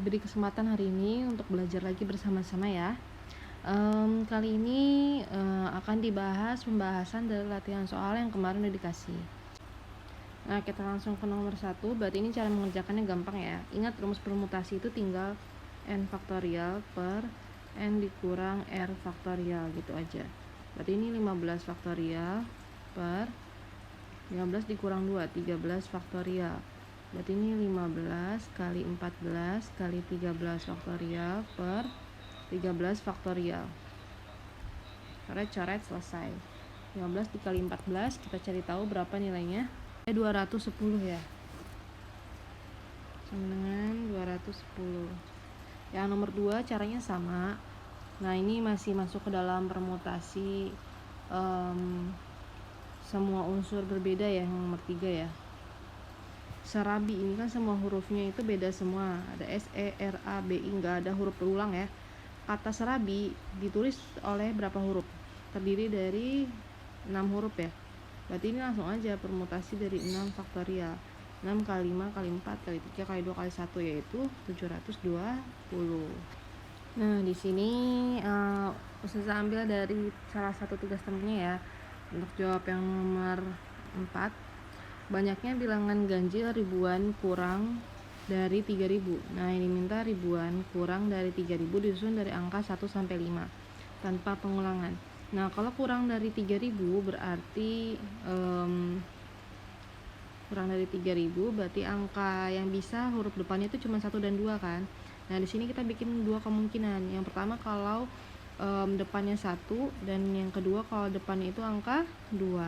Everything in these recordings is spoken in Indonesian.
diberi kesempatan hari ini untuk belajar lagi bersama-sama ya. Kali ini akan dibahas pembahasan dari latihan soal yang kemarin udah dikasih. Nah, kita langsung ke nomor 1. Berarti ini cara mengerjakannya gampang ya. Ingat, rumus permutasi itu tinggal n faktorial per n dikurang r faktorial gitu aja. Berarti ini 15 faktorial per 15 dikurang 2, 13 faktorial. Berarti ini 15 kali 14 kali 13 faktorial per 13 faktorial. Coret-coret, selesai. 15 dikali 14, kita cari tahu berapa nilainya. 210 ya. Sama dengan 210. Yang nomor 2 caranya sama. Nah, ini masih masuk ke dalam permutasi semua unsur berbeda ya, yang nomor 3 ya. Serabi ini kan semua hurufnya itu beda semua. Ada S, E, R, A, B, I, nggak ada huruf berulang ya. Kata serabi ditulis oleh berapa huruf? Terdiri dari 6 huruf ya. Berarti ini langsung aja permutasi dari 6 faktorial. 6 kali 5 kali 4 kali 3 kali 2 kali 1 yaitu 720. Nah, di sini Ustazah ambil dari salah satu tugas temennya ya. Untuk jawab yang nomor 4, banyaknya bilangan ganjil ribuan kurang dari 3000. Nah, ini minta ribuan kurang dari 3000 disusun dari angka 1 sampai 5 tanpa pengulangan. Nah, kalau kurang dari 3000 berarti kurang dari 3000 berarti angka yang bisa huruf depannya itu cuma 1 dan 2 kan. Nah, di sini kita bikin dua kemungkinan. Yang pertama kalau depannya 1, dan yang kedua kalau depannya itu angka 2.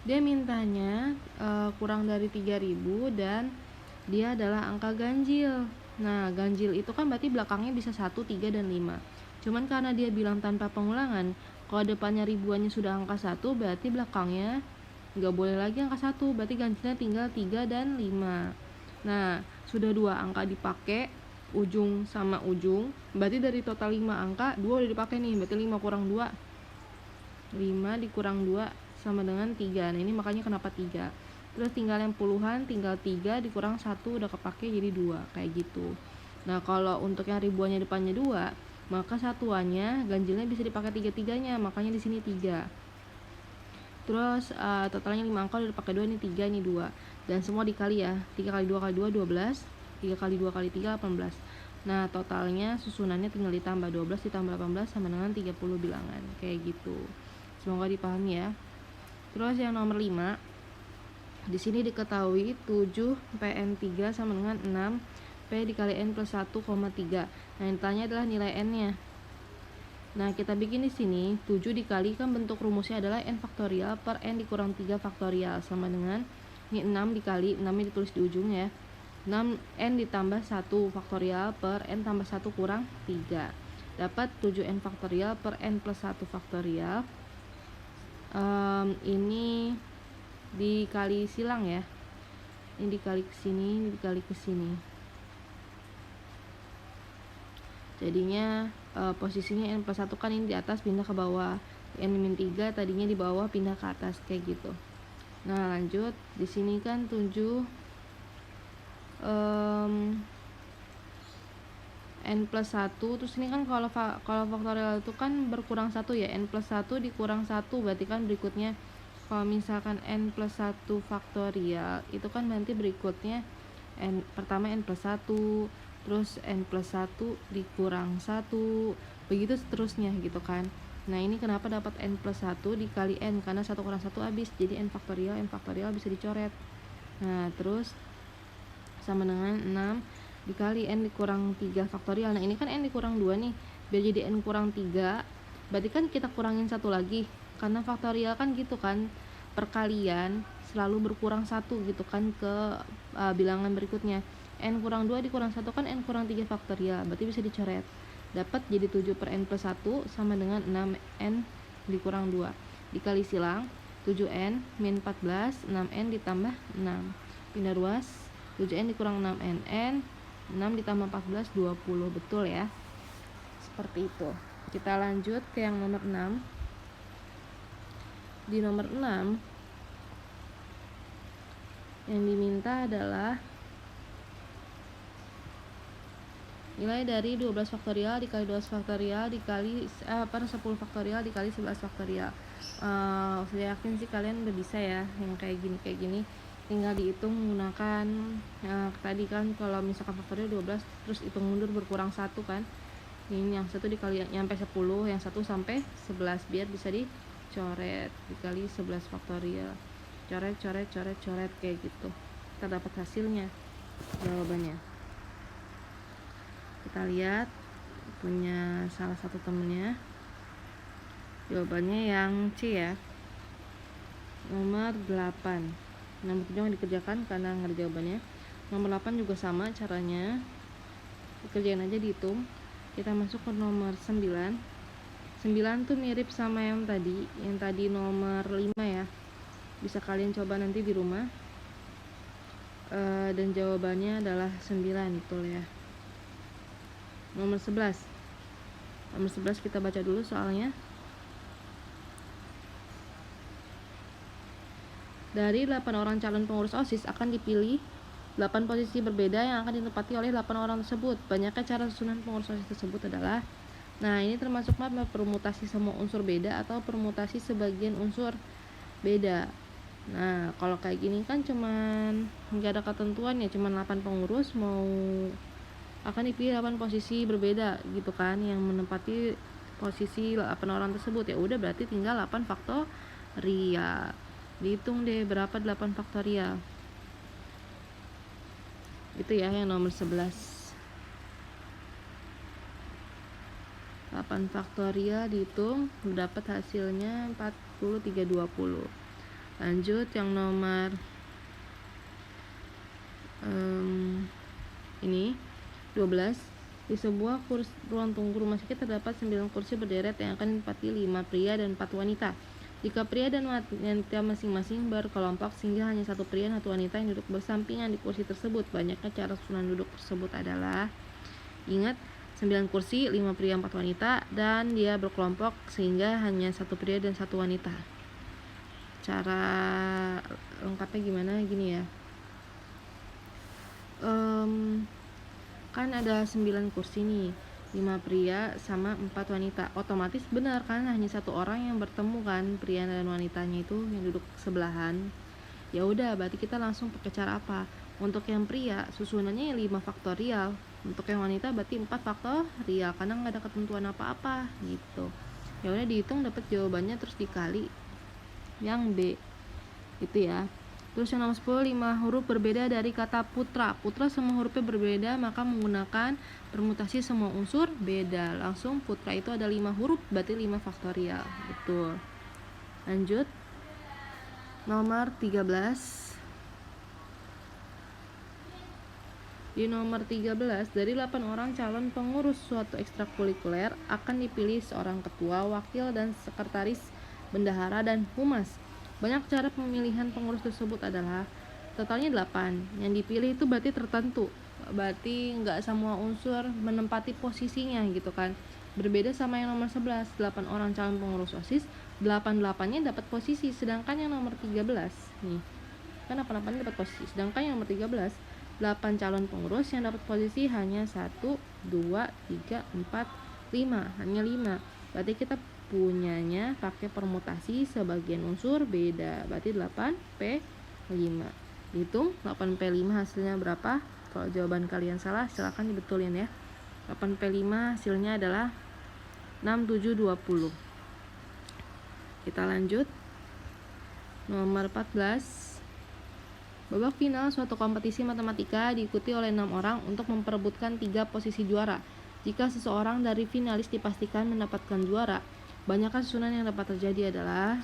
Dia mintanya kurang dari 3000 dan dia adalah angka ganjil. Nah, ganjil itu kan berarti belakangnya bisa 1, 3, dan 5. Cuman karena dia bilang tanpa pengulangan, kalau depannya ribuannya sudah angka 1, berarti belakangnya nggak boleh lagi angka 1, berarti ganjilnya tinggal 3 dan 5. Nah, sudah 2 angka dipakai, ujung sama ujung, berarti dari total 5 angka, 2 udah dipakai nih, berarti 5 kurang 2, 5 dikurang 2 sama dengan 3. Nah, ini makanya kenapa 3. Terus tinggal yang puluhan, tinggal 3 dikurang 1 udah kepake jadi 2, kayak gitu. Nah, kalau untuk yang ribuannya depannya 2, maka satuannya ganjilnya bisa dipakai 3-3-nya, makanya di sini 3. Terus totalnya 5 angka udah dipakai 2, ini 3, ini 2. Dan semua dikali ya. 3 kali 2 kali 2 12, 3 kali 2 kali 3 18. Nah, totalnya susunannya tinggal ditambah 12 ditambah 18 sama dengan 30 bilangan, kayak gitu. Semoga dipahami ya. Terus yang nomor 5, di sini diketahui 7 PN3 sama dengan 6 P dikali N plus 1,3. Nah, yang ditanya adalah nilai N-nya. Nah, kita bikin di sini 7 dikali, kan bentuk rumusnya adalah N faktorial per N dikurang 3 faktorial sama dengan ini 6 dikali, 6-nya ditulis di ujung ya. 6N ditambah 1 faktorial per N tambah 1 kurang 3. Dapat 7N faktorial per N plus 1 faktorial. Ini dikali silang ya. Ini dikali ke sini, ini dikali ke sini. Jadinya posisinya N plus 1 kan ini di atas pindah ke bawah. N-3 tadinya di bawah pindah ke atas, kayak gitu. Nah, lanjut. Di sini kan 7 N plus 1, terus ini kan kalau faktorial itu kan berkurang 1 ya. N plus 1 dikurang 1 berarti kan berikutnya kalau misalkan N plus 1 faktorial itu kan nanti berikutnya pertama N plus 1, terus N plus 1 dikurang 1, begitu seterusnya gitu kan. Nah, ini kenapa dapat N plus 1 dikali N, karena 1 kurang 1 habis, jadi N faktorial bisa dicoret. Nah, terus sama dengan 6 dikali N dikurang 3 faktorial. Nah, ini kan N dikurang 2 nih, biar jadi N kurang 3 berarti kan kita kurangin 1 lagi, karena faktorial kan gitu kan, perkalian selalu berkurang 1 gitu kan ke bilangan berikutnya. N kurang 2 dikurang 1 kan N kurang 3 faktorial, berarti bisa dicoret. Dapat jadi 7 per N plus 1 sama dengan 6N dikurang 2. Dikali silang 7N min 14, 6N ditambah 6. Pindah ruas, 7N dikurang 6N, N 6 ditambah 14, 20. Betul ya. Seperti itu. Kita lanjut ke yang nomor 6. Di nomor 6 yang diminta adalah Nilai dari 12 faktorial dikali 12 faktorial dikali 10 faktorial dikali 11 faktorial. Saya yakin sih kalian udah bisa ya yang kayak gini. Tinggal dihitung menggunakan tadi kan kalau misalkan faktorial 12 terus hitung mundur berkurang 1 kan. Ini yang satu dikali nyampe 10, yang satu sampai 11 biar bisa dicoret dikali 11 faktorial. Coret kayak gitu. Kita dapat hasilnya, jawabannya. Kita lihat punya salah satu temennya, jawabannya yang C ya, nomor 8. Nomor 7 yang dikerjakan karena nggak ada jawabannya. Nomor 8 juga sama caranya, dikerjain aja, dihitung. Kita masuk ke nomor 9. 9 tuh mirip sama yang tadi nomor 5 ya, bisa kalian coba nanti di rumah. Dan jawabannya adalah 9, betul ya. Nomor 11 kita baca dulu soalnya. Dari 8 orang calon pengurus OSIS akan dipilih 8 posisi berbeda yang akan ditempati oleh 8 orang tersebut. Banyaknya cara susunan pengurus OSIS tersebut adalah, nah ini termasuk permutasi semua unsur beda atau permutasi sebagian unsur beda. Nah kalau kayak gini kan cuman nggak ada ketentuan ya, cuman 8 pengurus mau akan dipilih 8 posisi berbeda gitu kan yang menempati posisi 8 orang tersebut. Ya udah berarti tinggal 8 faktorial. Dihitung deh berapa 8 faktorial. Itu ya yang nomor 11. 8 faktorial dihitung dapat hasilnya 4320. Lanjut yang nomor ini 12. Di sebuah ruang tunggu rumah sakit terdapat 9 kursi berderet yang akan ditempati 5 pria dan 4 wanita. Jika pria dan wanita masing-masing berkelompok sehingga hanya 1 pria dan 1 wanita yang duduk bersampingan di kursi tersebut, banyaknya cara susunan duduk tersebut adalah, ingat 9 kursi, 5 pria, 4 wanita, dan dia berkelompok sehingga hanya 1 pria dan 1 wanita. Cara lengkapnya gimana? Gini ya, kan ada 9 kursi nih, 5 pria sama 4 wanita. Otomatis benar kan hanya 1 orang yang bertemu kan, pria dan wanitanya itu yang duduk sebelahan. Ya udah berarti kita langsung pakai cara apa? Untuk yang pria susunannya yang 5 faktorial, untuk yang wanita berarti 4 faktorial karena nggak ada ketentuan apa-apa gitu. Ya udah dihitung dapat jawabannya terus dikali yang B itu ya. Terus yang nomor 10, 5 huruf berbeda dari kata putra. Putra semua hurufnya berbeda, maka menggunakan permutasi semua unsur beda. Langsung putra itu ada 5 huruf, berarti 5 faktorial. Betul. Lanjut. Nomor 13. Di nomor 13, dari 8 orang calon pengurus suatu ekstrakurikuler akan dipilih seorang ketua, wakil, dan sekretaris, bendahara, dan humas. Banyak cara pemilihan pengurus tersebut adalah, totalnya 8. Yang dipilih itu berarti tertentu, berarti nggak semua unsur menempati posisinya gitu kan. Berbeda sama yang nomor 11, 8 orang calon pengurus OSIS, 8-8-nya dapat posisi, sedangkan yang nomor 13 nih kan 8-8 dapat posisi, sedangkan yang nomor 13 8 calon pengurus yang dapat posisi hanya 1, 2, 3, 4, 5, hanya 5. Berarti kita punyanya pakai permutasi sebagian unsur beda, berarti 8P5. Hitung 8P5 hasilnya berapa? Kalau jawaban kalian salah silahkan dibetulin ya. 8P5 hasilnya adalah 6720. Kita lanjut. Nomor 14. Babak final suatu kompetisi matematika diikuti oleh 6 orang untuk memperebutkan 3 posisi juara. Jika seseorang dari finalis dipastikan mendapatkan juara, banyaknya susunan yang dapat terjadi adalah,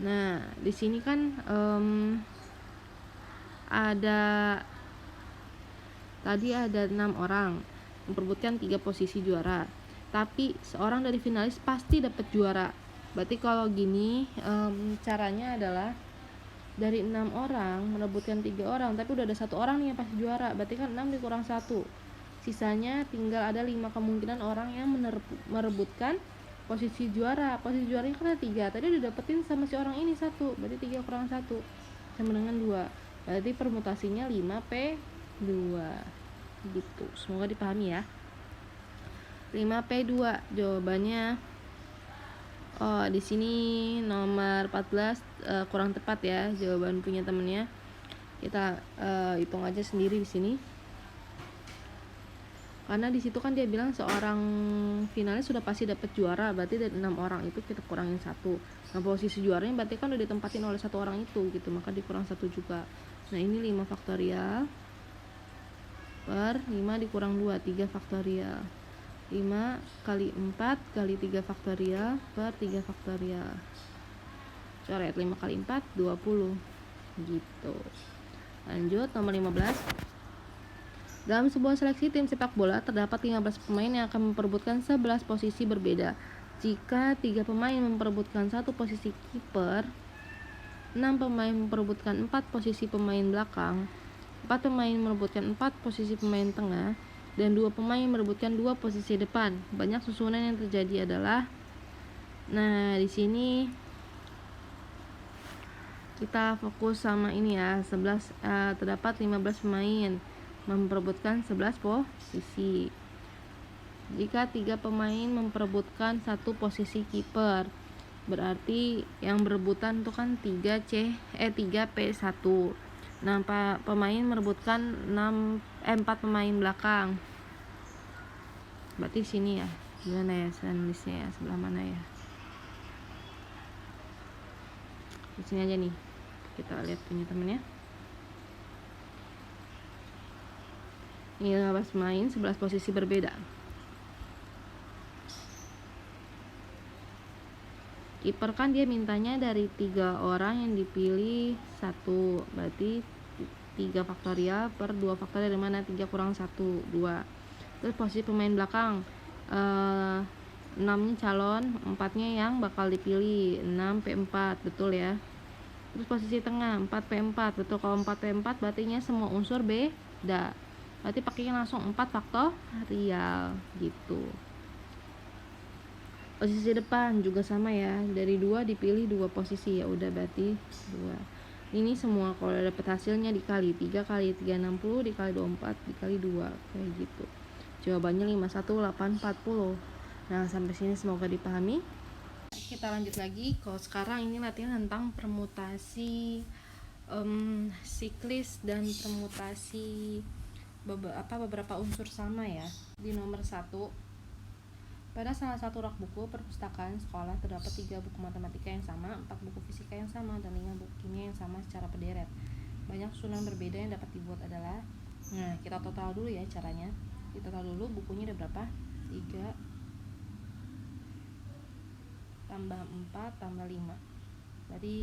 nah di sini kan tadi ada 6 orang memperebutkan 3 posisi juara, tapi seorang dari finalis pasti dapat juara. Berarti kalau gini caranya adalah dari 6 orang merebutkan 3 orang, tapi udah ada 1 orang nih yang pasti juara, berarti kan 6 dikurang 1, sisanya tinggal ada 5 kemungkinan orang yang merebutkan posisi juara. Posisi juaranya kan ada 3, tadi udah dapetin sama si orang ini 1, berarti 3 kurang 1 sama dengan 2, berarti permutasinya 5P2. gitu. Semoga dipahami ya. 5P2 jawabannya di sini nomor 14 kurang tepat ya jawaban punya temennya. Kita hitung aja sendiri di sini. Karena di situ kan dia bilang seorang finalis sudah pasti dapat juara, berarti dari 6 orang itu kita kurangin 1. Nah, posisi juaranya berarti kan udah ditempatin oleh 1 orang itu gitu, maka dikurang 1 juga. Nah, ini 5 faktorial per 5 dikurang 2, 3 faktorial. 5 kali 4 kali 3 faktorial per 3 faktorial. Coret 5 kali 4 20 gitu. Lanjut nomor 15. Dalam sebuah seleksi tim sepak bola terdapat 15 pemain yang akan memperebutkan 11 posisi berbeda. Jika 3 pemain memperebutkan 1 posisi kiper, 6 pemain memperebutkan 4 posisi pemain belakang, 4 pemain merebutkan 4 posisi pemain tengah, dan 2 pemain merebutkan 2 posisi depan. Banyak susunan yang terjadi adalah, nah di sini kita fokus sama ini ya, 11 terdapat 15 pemain memperebutkan 11 posisi. Jika 3 pemain memperebutkan 1 posisi kiper, berarti yang berebutan itu kan 3P1. Nah, pemain merebutkan 4 pemain belakang. Berarti sini ya. Gimana ya nulisnya ya? Sebelah mana ya? Di sini aja nih. Kita lihat punya temennya. Ini 15 pemain, 11 posisi berbeda. Kiper kan dia mintanya dari 3 orang yang dipilih 1, berarti 3 faktorial per 2 faktorial dari mana? 3 kurang 1, 2. Terus posisi pemain belakang 6-nya calon, 4-nya yang bakal dipilih, 6P4, betul ya. Terus posisi tengah 4P4, betul. Kalau 4P4 berarti semua unsur beda, berarti pakainya langsung 4 faktorial gitu. Posisi depan juga sama ya, dari 2 dipilih 2 posisi, ya udah berarti 2. Ini semua kalau dapat hasilnya dikali 3 kali 3 60 dikali 24 dikali 2 kayak gitu. Jawabannya 51840. Nah, sampai sini semoga dipahami. Kita lanjut lagi. Kalau sekarang ini latihan tentang permutasi siklis dan permutasi beberapa unsur sama ya. Di nomor 1, pada salah satu rak buku perpustakaan sekolah terdapat 3 buku matematika yang sama, 4 buku fisika yang sama, dan 5 buku kimia yang sama secara berderet. Banyak susunan berbeda yang dapat dibuat adalah, nah kita total dulu ya caranya. Kita total dulu bukunya ada berapa? 3 tambah 4 tambah 5, berarti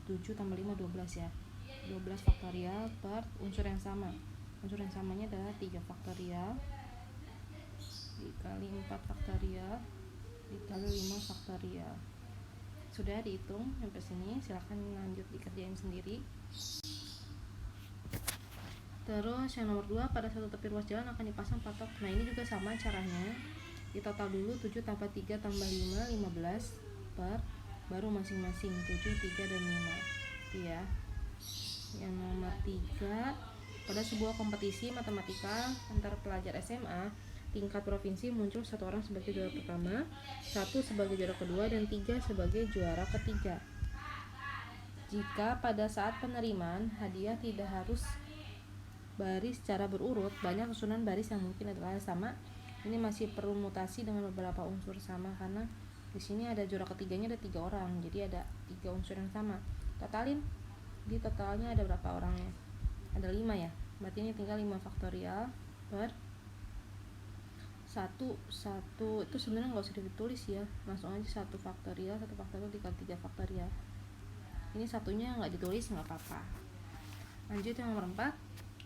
7 tambah 5 12 ya. 12 faktorial per unsur yang sama. Unsur yang samanya adalah 3 faktorial dikali 4 faktorial dikali 5 faktorial. Sudah dihitung sampai sini, silahkan lanjut dikerjain sendiri. Terus yang nomor 2, pada satu tepi ruas jalan akan dipasang patok. Nah, ini juga sama caranya. Di total dulu 7 tambah 3 tambah 5 15 per baru masing-masing 7, 3 dan 5. Itu ya. Yang nomor 3, pada sebuah kompetisi matematika antar pelajar SMA tingkat provinsi muncul 1 orang sebagai juara pertama, 1 sebagai juara kedua, dan 3 sebagai juara ketiga. Jika pada saat penerimaan hadiah tidak harus baris secara berurut, banyak susunan baris yang mungkin adalah sama. Ini masih perlu mutasi dengan beberapa unsur sama, karena di sini ada juara ketiganya ada 3 orang, jadi ada 3 unsur yang sama. Totalin, di totalnya ada berapa orangnya? Ada 5 ya, berarti ini tinggal 5 faktorial per 1 itu sebenarnya nggak usah ditulis ya, langsung aja 1 faktorial dikali 3 faktorial. Ini satunya nggak ditulis, nggak apa-apa. Lanjut yang nomor 4,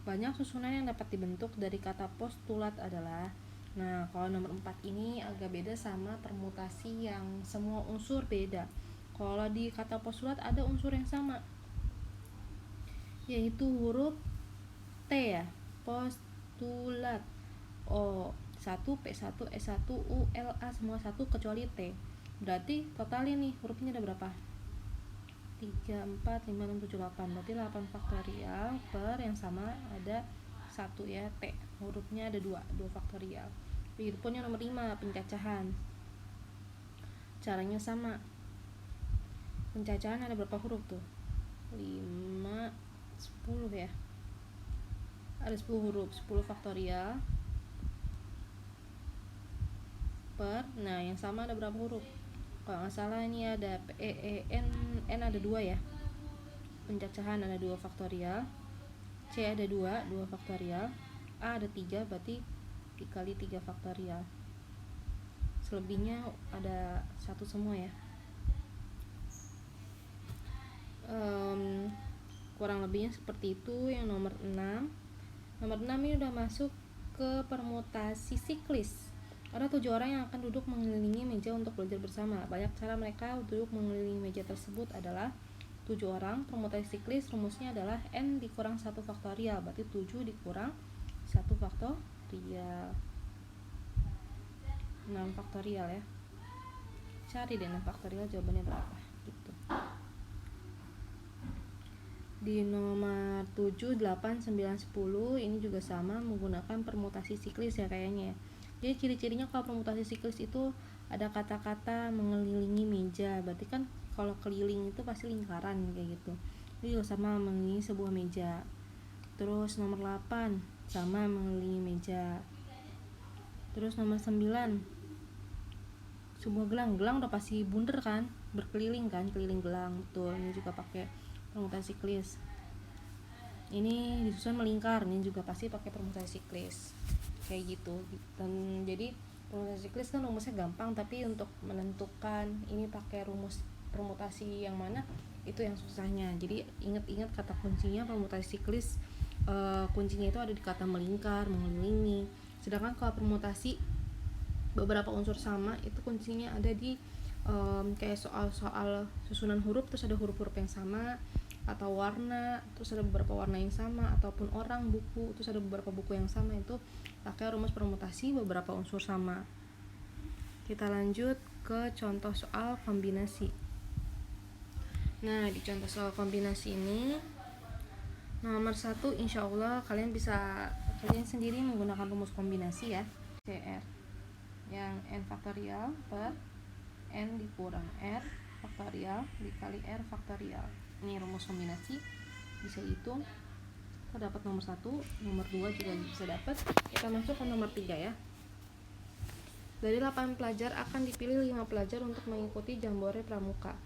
banyak susunan yang dapat dibentuk dari kata postulat adalah. Nah, kalau nomor 4 ini agak beda sama permutasi yang semua unsur beda. Kalau di kata postulat ada unsur yang sama, yaitu huruf T ya, postulat. 1, P1, S1, U, L, A semua 1 kecuali T. Berarti totalnya nih hurufnya ada berapa? 3, 4, 5, 6, 7, 8. Berarti 8 faktorial per yang sama ada 1 ya, T. hurufnya ada 2 faktorial. Begitupun yang nomor 5, pencacahan. Caranya sama. Pencacahan ada berapa huruf tuh? 5, 10 ya. Ada 10 huruf, 10 faktorial per, nah yang sama ada berapa huruf? Kalau nggak salah ini ada N ada 2 ya. Pencacahan ada 2 faktorial, C ada 2 faktorial, A ada 3, berarti dikali 3 faktorial. Selebihnya ada 1 semua ya. Kurang lebihnya seperti itu. Yang nomor 6 ini udah masuk ke permutasi siklis. Ada 7 orang yang akan duduk mengelilingi meja untuk belajar bersama. Banyak cara mereka duduk mengelilingi meja tersebut adalah 7 orang. Permutasi siklis rumusnya adalah N dikurang 1 faktorial, berarti 7 dikurang 1 faktorial, 6 faktorial ya. Cari deh 6 faktorial jawabannya berapa gitu. Di nomor 7, 8, 9, 10 ini juga sama menggunakan permutasi siklis ya kayaknya ya. Jadi ciri-cirinya kalau permutasi siklis itu ada kata-kata mengelilingi meja. Berarti kan kalau keliling itu pasti lingkaran kayak gitu. Ini juga sama mengelilingi sebuah meja. Terus nomor 8 sama mengelilingi meja. Terus nomor 9 sebuah gelang udah pasti bundar kan, berkeliling kan, keliling gelang. Betul, ini juga pakai permutasi siklis. Ini disusun melingkar, ini juga pasti pakai permutasi siklis kayak gitu. Dan jadi permutasi siklis kan rumusnya gampang, tapi untuk menentukan ini pakai rumus permutasi yang mana itu yang susahnya. Jadi ingat-ingat kata kuncinya permutasi siklis, kuncinya itu ada di kata melingkar, mengelilingi. Sedangkan kalau permutasi beberapa unsur sama itu kuncinya ada di kayak soal susunan huruf, terus ada huruf-huruf yang sama, atau warna, terus ada beberapa warna yang sama, ataupun orang, buku, terus ada beberapa buku yang sama, itu pakai rumus permutasi beberapa unsur sama. Kita lanjut ke contoh soal kombinasi. Nah, di contoh soal kombinasi ini nomor 1 insya Allah kalian bisa kerjain sendiri menggunakan rumus kombinasi ya. CR yang N faktorial per N dikurang R faktorial dikali R faktorial. Ini rumus kombinasi, bisa hitung. Kita dapat nomor 1, nomor 2 juga bisa dapat. Kita masuk ke nomor 3 ya. Dari 8 pelajar akan dipilih 5 pelajar untuk mengikuti Jambore Pramuka.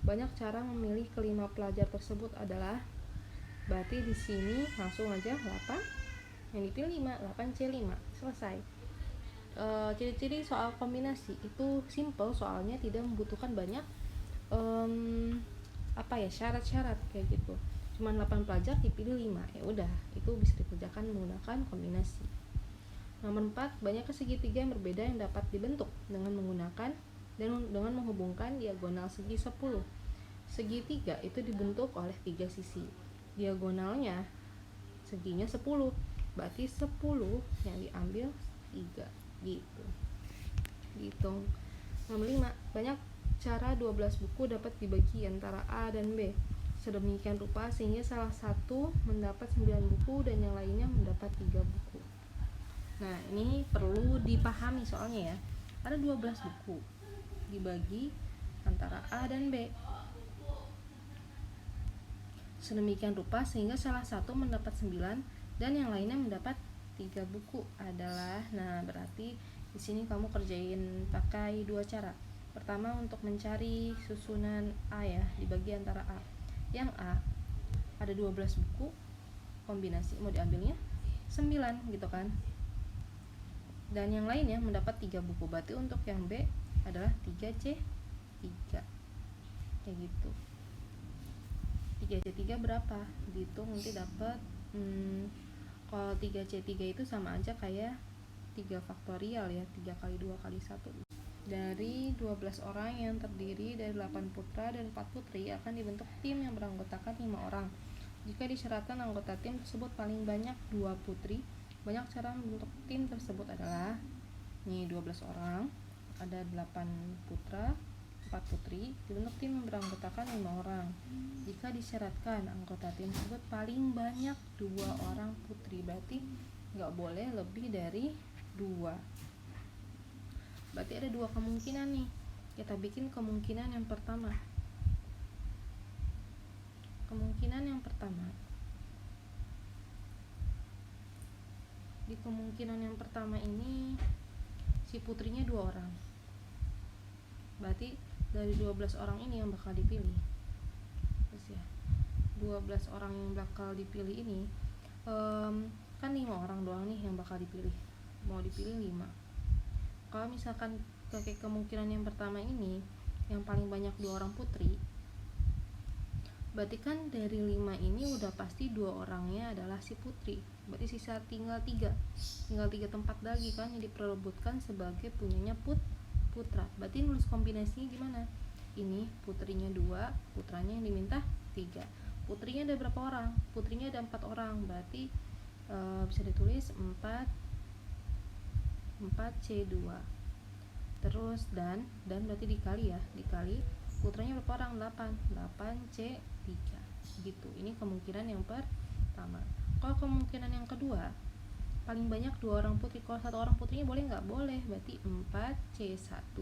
Banyak cara memilih kelima pelajar tersebut adalah, berarti di sini langsung aja 8 yang dipilih 5, 8C5, selesai. Ciri-ciri soal kombinasi itu simple, soalnya tidak membutuhkan banyak syarat-syarat kayak gitu. Cuman 8 pelajar dipilih 5, ya udah, itu bisa dikerjakan menggunakan kombinasi. Nomor 4, banyaknya segitiga yang berbeda yang dapat dibentuk dengan menggunakan dan dengan menghubungkan diagonal segi 10. Segitiga itu dibentuk oleh 3 sisi. Diagonalnya seginya 10, berarti 10 yang diambil 3 gitu. Dihitung. Nomor 5, banyak cara 12 buku dapat dibagi antara A dan B sedemikian rupa sehingga salah satu mendapat 9 buku dan yang lainnya mendapat 3 buku. Nah, ini perlu dipahami soalnya ya. Ada 12 buku dibagi antara A dan B sedemikian rupa sehingga salah satu mendapat 9 dan yang lainnya mendapat 3 buku adalah, nah berarti di sini kamu kerjain pakai 2 cara. Pertama, untuk mencari susunan A ya, dibagi antara A. Yang A ada 12 buku, kombinasi mau diambilnya 9 gitu kan. Dan yang lainnya mendapat 3 buku, berarti untuk yang B adalah 3C3 kayak gitu. 3C3 berapa? Dihitung nanti dapat kalau 3C3 itu sama aja kayak 3 faktorial ya, 3 kali 2 kali 1. Dari 12 orang yang terdiri dari 8 putra dan 4 putri akan dibentuk tim yang beranggotakan 5 orang. Jika disyaratkan anggota tim tersebut paling banyak 2 putri, banyak cara membentuk tim tersebut adalah, nih 12 orang, ada 8 putra, 4 putri, dibentuk tim yang beranggotakan 5 orang. Jika disyaratkan anggota tim tersebut paling banyak 2 orang putri, berarti nggak boleh lebih dari 2. Berarti ada 2 kemungkinan nih. Kita bikin kemungkinan yang pertama. Kemungkinan yang pertama, di kemungkinan yang pertama ini si putrinya 2 orang. Berarti dari 12 orang ini yang bakal dipilih. Terus ya, 12 orang yang bakal dipilih ini kan 5 orang doang nih yang bakal dipilih. Mau dipilih 5. Kalau misalkan pakai kemungkinan yang pertama ini, yang paling banyak 2 orang putri, berarti kan dari 5 ini udah pasti 2 orangnya adalah si putri. Berarti sisa tinggal 3 tempat lagi kan yang diperebutkan sebagai punyanya putra. Berarti nulis kombinasinya gimana? Ini putrinya 2, putranya yang diminta 3. Putrinya ada berapa orang? Putrinya ada 4 orang. Berarti bisa ditulis 4C2. Terus dan berarti dikali ya, dikali putranya berapa orang? 8C3 gitu. Ini kemungkinan yang pertama. Kalau kemungkinan yang kedua, paling banyak 2 orang putri. Kalau 1 orang putrinya boleh nggak? Boleh. Berarti 4C1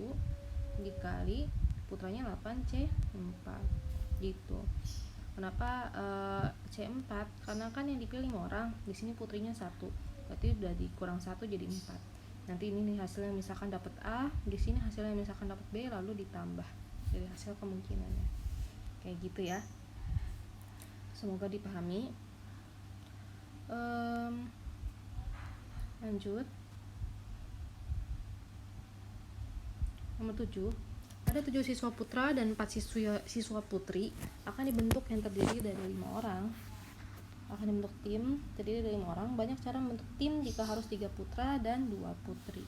dikali putranya 8C4 gitu. Kenapa C4? Karena kan yang dipilih 5 orang, di sini putrinya 1. Berarti udah dikurang 1 jadi 4. Nanti ini nih hasilnya misalkan dapat A, di sini hasilnya misalkan dapat B, lalu ditambah dari hasil kemungkinannya. Kayak gitu ya. Semoga dipahami. Lanjut. Nomor 7. Ada 7 siswa putra dan 4 siswa putri akan dibentuk yang terdiri dari 5 orang. Akan dibentuk tim terdiri dari 5 orang. Banyak cara membentuk tim jika harus 3 putra dan 2 putri.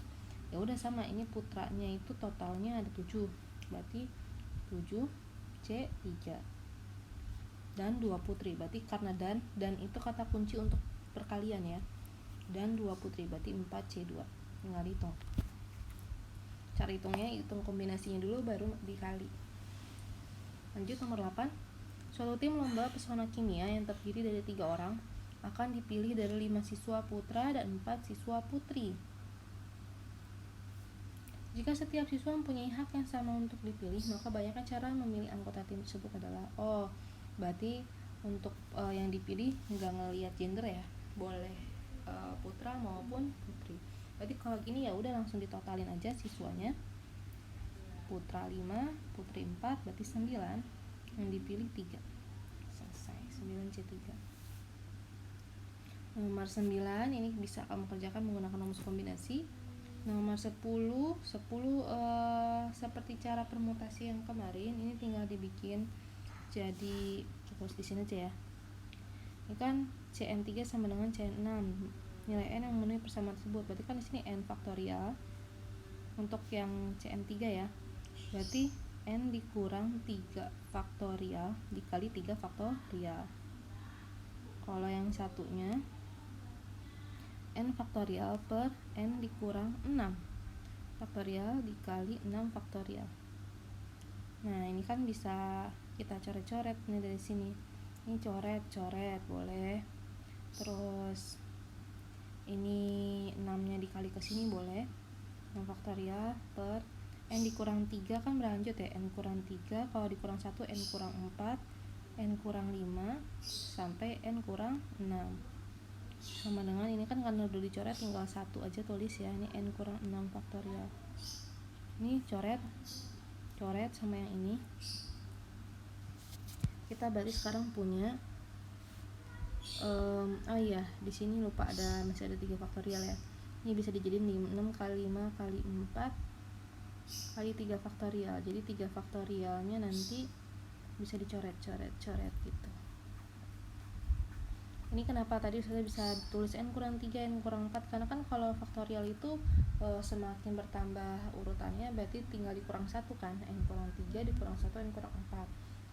Ya udah sama, ini putranya itu totalnya ada 7. Berarti 7C3 dan 2 putri. Berarti karena dan itu kata kunci untuk perkalian ya. Dan 2 putri berarti 4C2. Tinggal hitung. Cara hitungnya, hitung kombinasinya dulu baru dikali. Lanjut nomor 8. Suatu tim lomba pesona kimia yang terdiri dari 3 orang akan dipilih dari 5 siswa putra dan 4 siswa putri. Jika setiap siswa mempunyai hak yang sama untuk dipilih, maka banyaknya cara memilih anggota tim tersebut adalah berarti untuk yang dipilih nggak ngelihat gender ya, boleh putra maupun putri. Berarti kalau gini ya udah langsung ditotalin aja siswanya. Putra 5, putri 4, berarti 9. Yang dipilih 3. Selesai, 9C3. Nomor 9 ini bisa kamu kerjakan menggunakan rumus kombinasi. Nomor 10 seperti cara permutasi yang kemarin, ini tinggal dibikin jadi terus di sini aja ya. Ini kan Cn3 sama dengan Cn6. Nilai n yang memenuhi persamaan tersebut. Berarti kan di sini n faktorial untuk yang Cn3 ya. Berarti n dikurang 3 faktorial dikali 3 faktorial. Kalau yang satunya n faktorial per n dikurang 6 faktorial dikali 6 faktorial. Nah ini kan bisa kita coret-coret nih dari sini. Ini coret-coret boleh. Terus ini 6 nya dikali ke sini boleh. 6 faktorial per n dikurang 3 kan berlanjut ya, n kurang 3, kalau dikurang 1 n kurang 4, n kurang 5 sampai n kurang 6 sama dengan ini kan karena udah dicoret tinggal 1 aja tulis ya, ini n kurang 6 faktorial. Ini coret sama yang ini. Kita berarti sekarang punya di sini lupa masih ada 3 faktorial ya. Ini bisa dijadiin 6 kali 5 kali 4 kali 3 faktorial. Jadi 3 faktorialnya nanti bisa dicoret-coret gitu. Ini kenapa tadi saya bisa tulis n kurang 3, n kurang 4, karena kan kalau faktorial itu semakin bertambah urutannya berarti tinggal dikurang 1 kan. N kurang 3 dikurang 1, n kurang 4,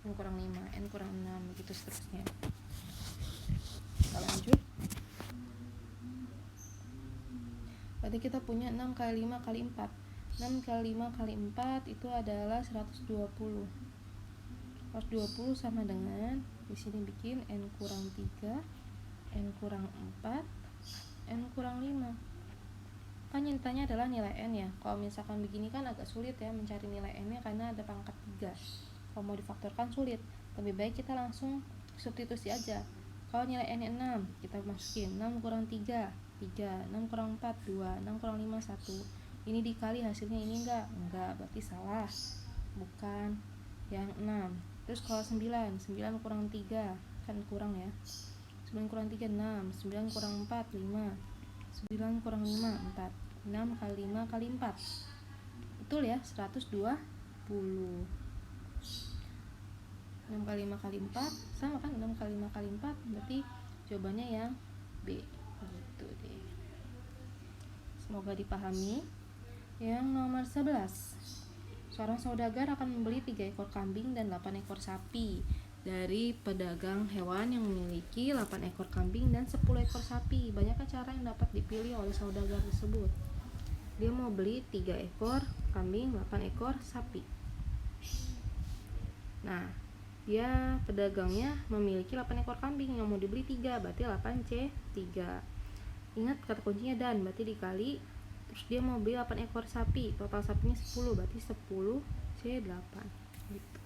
n kurang 5, n kurang 6 begitu seterusnya. Kita lanjut. Berarti kita punya 6 kali 5 kali 4. 6 kali 5 kali 4 itu adalah 120. 120 sama dengan di sini bikin n kurang 3, n kurang 4, N kurang 5. Kan yang ditanya adalah nilai N ya. Kalau misalkan begini kan agak sulit ya mencari nilai N nya karena ada pangkat 3. Kalau mau difaktorkan sulit. Lebih baik kita langsung substitusi aja. Kalau nilai N nya 6, kita masukin 6 kurang 3, 3, 6 kurang 4, 2, 6 kurang 5, 1. Ini dikali hasilnya ini enggak, berarti salah. Bukan yang 6. Terus kalau 9 kurang 3, kan kurang ya. 9 kurang 3, 6, 9 kurang 4, 5, 9 kurang 5, 4, 6 kali 5 kali 4. Betul ya, 120. 6 kali 5 kali 4 sama kan, 6 kali 5 kali 4, berarti jawabannya yang B. Gitu deh. Semoga dipahami. Yang nomor 11. Seorang saudagar akan membeli 3 ekor kambing dan 8 ekor sapi dari pedagang hewan yang memiliki 8 ekor kambing dan 10 ekor sapi. Banyak cara yang dapat dipilih oleh saudagar tersebut. Dia mau beli 3 ekor kambing, 8 ekor sapi. Nah, dia pedagangnya memiliki 8 ekor kambing, yang mau dibeli 3, berarti 8C3. Ingat kata kuncinya dan, berarti dikali. Terus dia mau beli 8 ekor sapi, total sapinya 10, berarti 10C8 gitu.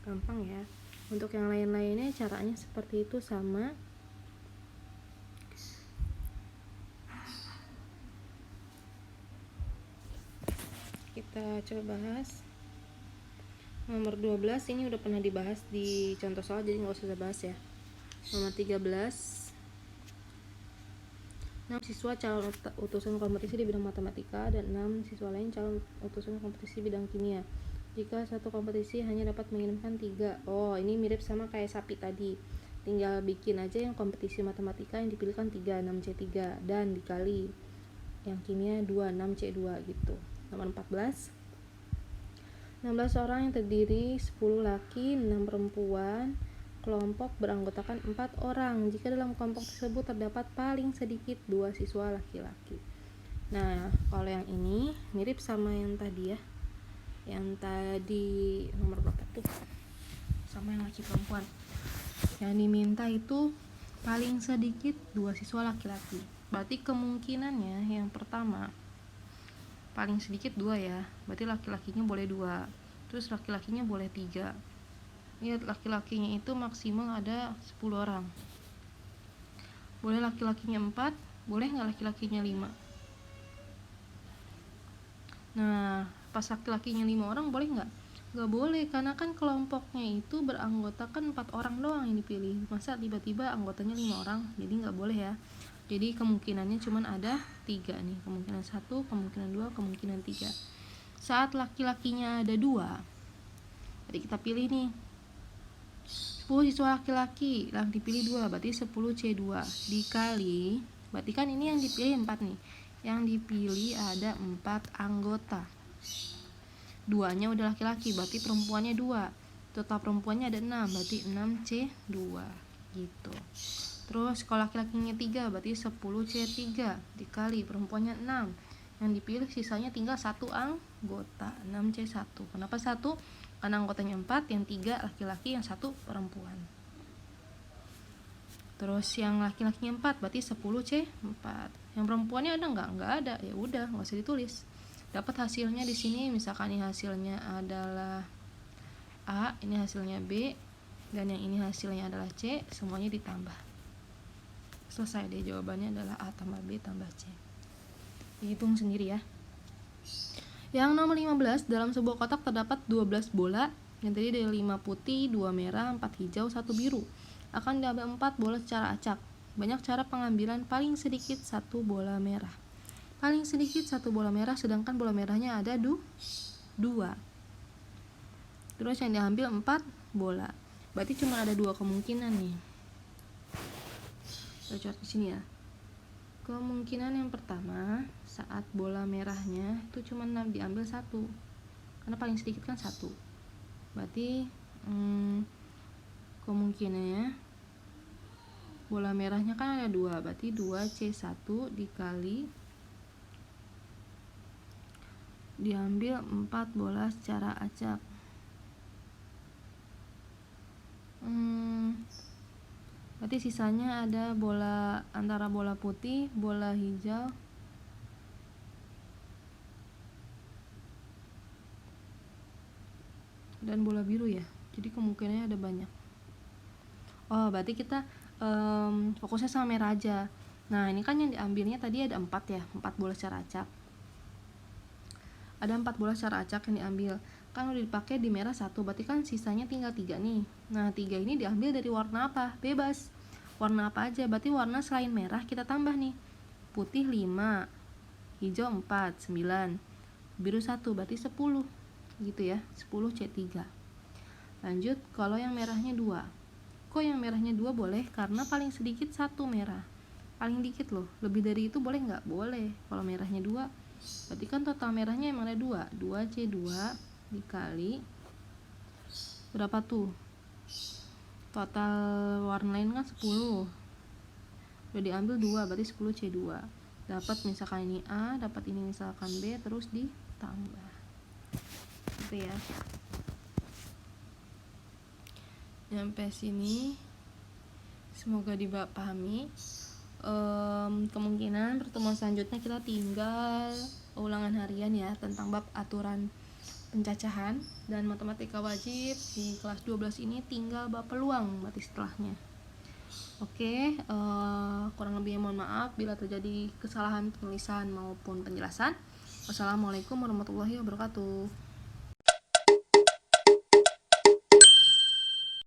Gampang ya. Untuk yang lain-lainnya caranya seperti itu sama. Kita coba bahas nomor 12. Ini udah pernah dibahas di contoh soal, jadi nggak usah bahas ya. Nomor 13. 6 siswa calon utusan kompetisi di bidang matematika dan 6 siswa lain calon utusan kompetisi bidang kimia. Jika satu kompetisi hanya dapat mengirimkan 3. Oh, ini mirip sama kayak sapi tadi. Tinggal bikin aja yang kompetisi matematika yang dipilihkan 3, 6C3, dan dikali yang kimia 2, 6C2 gitu. Nomor 14. 16 orang yang terdiri 10 laki, 6 perempuan. Kelompok beranggotakan 4 orang. Jika dalam kelompok tersebut terdapat paling sedikit 2 siswa laki-laki. Nah, kalau yang ini mirip sama yang tadi ya. Yang tadi nomor berapa tuh? Sama yang laki perempuan. Yang diminta itu paling sedikit 2 siswa laki-laki. Berarti kemungkinannya yang pertama paling sedikit 2 ya, berarti laki-lakinya boleh 2, terus laki-lakinya boleh 3. Lihat, laki-lakinya itu maksimal ada 10 orang. Boleh laki-lakinya 4, boleh nggak laki-lakinya 5? Nah, pas laki-lakinya 5 orang boleh nggak? Nggak boleh, karena kan kelompoknya itu beranggotakan 4 orang doang yang dipilih. Masa tiba-tiba anggotanya 5 orang? Jadi nggak boleh ya. Jadi kemungkinannya cuma ada 3 nih. Kemungkinan 1, kemungkinan 2, kemungkinan 3. Saat laki-lakinya ada 2, jadi kita pilih nih 10 siswa laki-laki, yang dipilih 2, berarti 10C2 dikali, berarti kan ini yang dipilih 4 nih. Yang dipilih ada 4 anggota. 2-nya udah laki-laki, berarti perempuannya 2. Total perempuannya ada 6, berarti 6C2 gitu. Terus kalau laki-lakinya 3, berarti 10C3 dikali perempuannya 6. Yang dipilih sisanya tinggal 1 anggota, 6C1. Kenapa 1? Karena anggotanya 4, yang 3 laki-laki, yang 1 perempuan. Terus yang laki-lakinya 4, berarti 10C4. Yang perempuannya ada nggak? Nggak ada. Ya udah, nggak usah ditulis. Dapat hasilnya di sini, misalkan ini hasilnya adalah A, ini hasilnya B, dan yang ini hasilnya adalah C, semuanya ditambah. Selesai deh, jawabannya adalah A tambah B tambah C. Dihitung sendiri ya. Yang nomor 15, dalam sebuah kotak terdapat 12 bola yang terdiri dari 5 putih, 2 merah, 4 hijau, 1 biru. Akan diambil 4 bola secara acak. Banyak cara pengambilan paling sedikit 1 bola merah. Paling sedikit 1 bola merah, sedangkan bola merahnya ada 2. Terus yang diambil 4 bola. Berarti cuma ada 2 kemungkinan nih. Kita coret di sini ya. Kemungkinan yang pertama, saat bola merahnya itu cuma diambil 1. Karena paling sedikit kan 1. Berarti kemungkinannya bola merahnya kan ada 2, berarti 2C1 dikali diambil 4 bola secara acak. Berarti sisanya ada bola, antara bola putih, bola hijau, dan bola biru ya. Jadi kemungkinannya ada banyak. Oh, berarti kita fokusnya sama merah aja. Nah, ini kan yang diambilnya tadi ada 4 ya, 4 bola secara acak. Ada 4 bola secara acak yang diambil. Kan udah dipakai di merah 1, berarti kan sisanya tinggal 3 nih. Nah, 3 ini diambil dari warna apa? Bebas. Warna apa aja? Berarti warna selain merah kita tambah nih. Putih 5, hijau 4, 9, biru 1, berarti 10. Gitu ya, 10 C3. Lanjut, kalau yang merahnya 2. Kok yang merahnya 2 boleh? Karena paling sedikit 1 merah. Paling dikit loh. Lebih dari itu boleh nggak? Boleh. Kalau merahnya 2, berarti kan total merahnya emang ada 2. 2C2 dikali berapa tuh? Total warna lain kan 10. Udah diambil 2, berarti 10C2. Dapat misalkan ini A, dapat ini misalkan B, terus ditambah. Gitu ya. Nyampe sini semoga dipahami. Kemungkinan pertemuan selanjutnya kita tinggal ulangan harian ya tentang bab aturan pencacahan, dan matematika wajib di kelas 12 ini tinggal bab peluang berarti setelahnya. Oke, kurang lebihnya mohon maaf bila terjadi kesalahan penulisan maupun penjelasan. Wassalamualaikum warahmatullahi wabarakatuh.